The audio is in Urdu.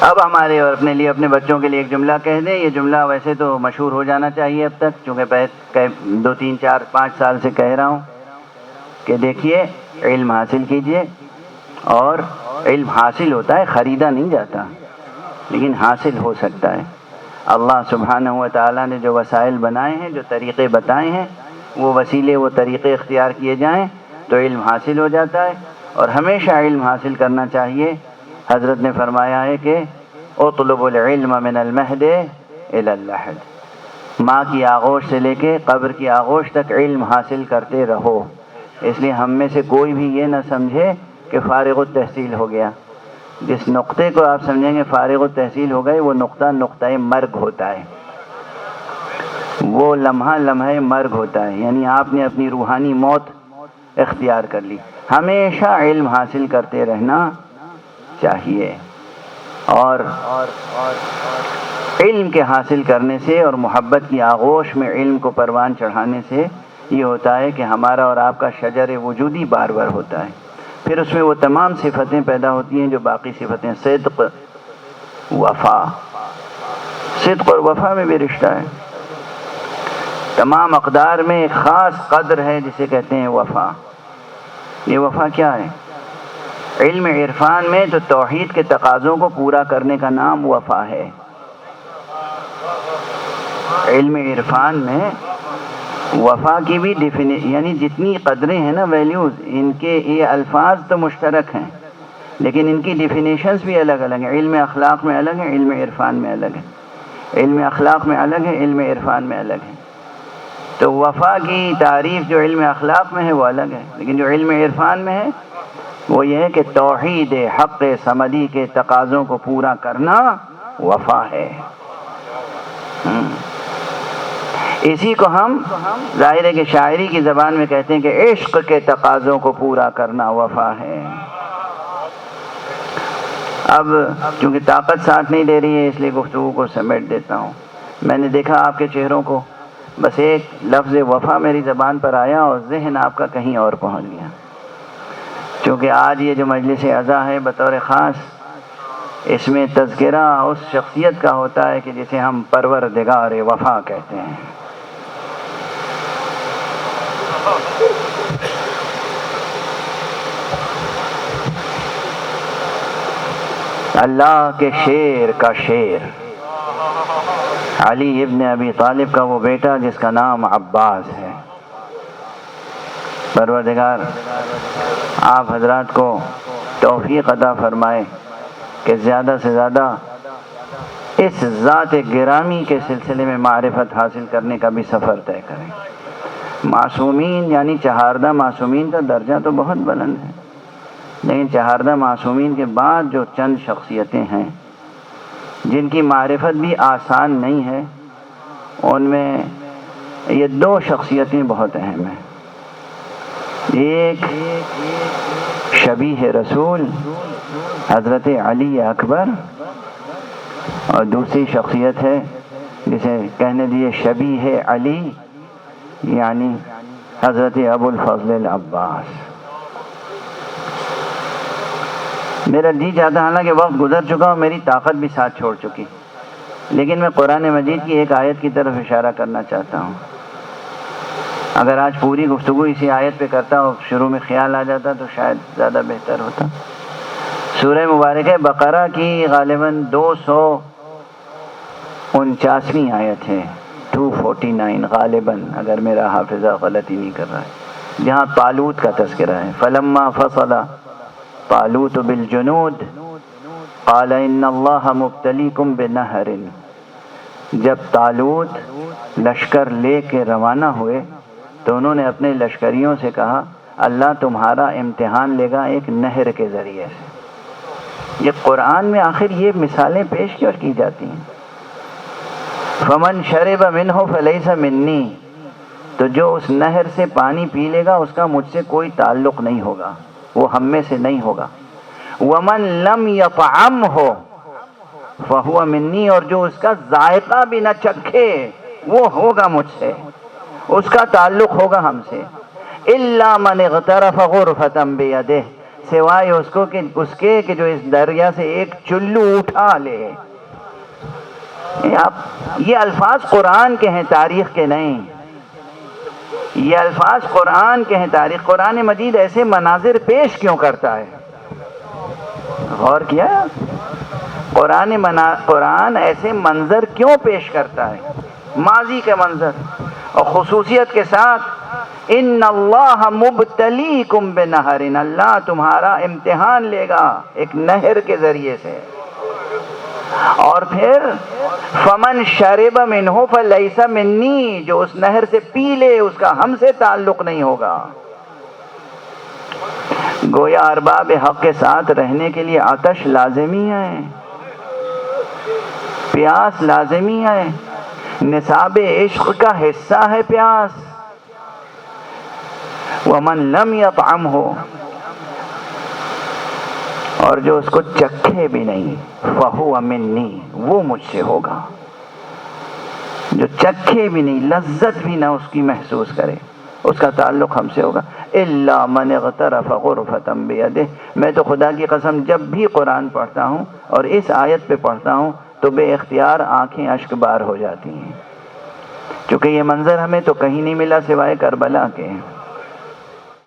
اب ہمارے اور اپنے لیے اپنے بچوں کے لیے ایک جملہ کہہ دیں. یہ جملہ ویسے تو مشہور ہو جانا چاہیے اب تک، چونکہ 2 3 4 5 سال سے کہہ رہا ہوں کہ دیکھیے علم حاصل کیجئے، اور علم حاصل ہوتا ہے، خریدا نہیں جاتا، لیکن حاصل ہو سکتا ہے. اللہ سبحانہ و تعالیٰ نے جو وسائل بنائے ہیں، جو طریقے بتائے ہیں، وہ وسیلے، وہ طریقے اختیار کیے جائیں تو علم حاصل ہو جاتا ہے. اور ہمیشہ علم حاصل کرنا چاہیے. حضرت نے فرمایا ہے کہ اطلب العلم من المہد الی اللحد، ماں کی آغوش سے لے کے قبر کی آغوش تک علم حاصل کرتے رہو. اس لیے ہم میں سے کوئی بھی یہ نہ سمجھے کہ فارغ التحصیل ہو گیا. جس نقطے کو آپ سمجھیں گے فارغ التحصیل ہو گئے، وہ نقطہ مرگ ہوتا ہے، وہ لمحہ مرگ ہوتا ہے. یعنی آپ نے اپنی روحانی موت اختیار کر لی. ہمیشہ علم حاصل کرتے رہنا چاہیے. اور علم کے حاصل کرنے سے اور محبت کی آغوش میں علم کو پروان چڑھانے سے یہ ہوتا ہے کہ ہمارا اور آپ کا شجر وجودی بار بار ہوتا ہے. پھر اس میں وہ تمام صفتیں پیدا ہوتی ہیں جو باقی صفتیں، صدق، وفا. صدق اور وفا میں بھی رشتہ ہے. تمام اقدار میں ایک خاص قدر ہے جسے کہتے ہیں وفا. یہ وفا کیا ہے؟ علم عرفان میں تو توحید کے تقاضوں کو پورا کرنے کا نام وفا ہے. علم عرفان میں وفا کی بھی یعنی جتنی قدریں ہیں نا، ویلیوز، ان کے یہ الفاظ تو مشترک ہیں لیکن ان کی ڈیفینیشنز بھی الگ الگ ہیں. علم اخلاق میں الگ ہے، علم عرفان میں الگ ہے. علم اخلاق میں الگ ہے، علم عرفان میں الگ ہے. تو وفا کی تعریف جو علم اخلاق میں ہے وہ الگ ہے، لیکن جو علم عرفان میں ہے وہ یہ ہے کہ توحید حق صمدی کے تقاضوں کو پورا کرنا وفا ہے. اسی کو ہم ظاہر ہے کہ شاعری کی زبان میں کہتے ہیں کہ عشق کے تقاضوں کو پورا کرنا وفا ہے. اب چونکہ طاقت ساتھ نہیں دے رہی ہے اس لیے گفتگو کو سمیٹ دیتا ہوں. میں نے دیکھا آپ کے چہروں کو، بس ایک لفظ وفا میری زبان پر آیا اور ذہن آپ کا کہیں اور پہنچ گیا. چونکہ آج یہ جو مجلس عزا ہے بطور خاص، اس میں تذکرہ اس شخصیت کا ہوتا ہے کہ جسے ہم پروردگار وفا کہتے ہیں. اللہ کے شیر کا شیر، علی ابن ابی طالب کا وہ بیٹا جس کا نام عباس ہے. پروردگار آپ حضرات کو توفیق عطا فرمائے کہ زیادہ سے زیادہ اس ذات گرامی کے سلسلے میں معرفت حاصل کرنے کا بھی سفر طے کریں. معصومین یعنی چہاردہ معصومین کا درجہ تو بہت بلند ہے، لیکن چہاردہ معصومین کے بعد جو چند شخصیتیں ہیں جن کی معرفت بھی آسان نہیں ہے، ان میں یہ 2 شخصیتیں بہت اہم ہیں. ایک شبیہ رسول حضرت علی اکبر، اور دوسری شخصیت ہے جسے کہنے دیے شبیہ علی، یعنی حضرت ابو الفضل العباس. میرا جی چاہتا، حالانکہ وقت گزر چکا اور میری طاقت بھی ساتھ چھوڑ چکی، لیکن میں قرآن مجید کی ایک آیت کی طرف اشارہ کرنا چاہتا ہوں. اگر آج پوری گفتگو اسی آیت پہ کرتا اور شروع میں خیال آ جاتا تو شاید زیادہ بہتر ہوتا. سورہ مبارکہ بقرہ کی غالباً 249 آیت ہے، 249 غالباً، اگر میرا حافظہ غلطی نہیں کر رہا ہے، جہاں طالوت کا تذکرہ ہے. فلما فصل طالوت بالجنود قال ان اللہ مبتلیکم بنہر. جب طالوت لشکر لے کے روانہ ہوئے تو انہوں نے اپنے لشکریوں سے کہا اللہ تمہارا امتحان لے گا ایک نہر کے ذریعے سے. یہ قرآن میں آخر یہ مثالیں پیش کیوں کی جاتی ہیں؟ فمن شرب منہ فلیس منی، تو جو اس نہر سے پانی پی لے گا اس کا مجھ سے کوئی تعلق نہیں ہوگا، وہ ہم میں سے نہیں ہوگا. ومن لم یطعمہ فہو منی، اور جو اس کا ذائقہ بھی نہ چکھے وہ ہوگا مجھ سے، اس کا تعلق ہوگا ہم سے. الا من اغترف غرفۃ بیدہ، سوائے اس کے کہ جو اس دریا سے ایک چلو اٹھا لے. یہ الفاظ قرآن کے ہیں، تاریخ کے نہیں. یہ الفاظ قرآن کے ہیں، تاریخ. قرآن مجید ایسے مناظر پیش کیوں کرتا ہے؟ غور کیا؟ قرآن ایسے منظر کیوں پیش کرتا ہے؟ ماضی کے منظر، اور خصوصیت کے ساتھ ان اللہ مبتلیکم بنہر، اللہ تمہارا امتحان لے گا ایک نہر کے ذریعے سے. اور پھر فمن شرب منہ فلیس منی، جو اس نہر سے پی لے اس کا ہم سے تعلق نہیں ہوگا. گویا ارباب حق کے ساتھ رہنے کے لیے آتش لازمی ہے، پیاس لازمی ہے، نصاب عشق کا حصہ ہے پیاس. ومن لم یطعمہ، اور جو اس کو چکھے بھی نہیں، فہو منی، وہ مجھ سے ہوگا. جو چکھے بھی نہیں، لذت بھی نہ اس کی محسوس کرے، اس کا تعلق ہم سے ہوگا. الا من اغترف غرفۃ بیدہ. میں تو خدا کی قسم جب بھی قرآن پڑھتا ہوں اور اس آیت پہ پڑھتا ہوں تو بے اختیار آنکھیں اشک بار ہو جاتی ہیں، کیونکہ یہ منظر ہمیں تو کہیں نہیں ملا سوائے کربلا کے.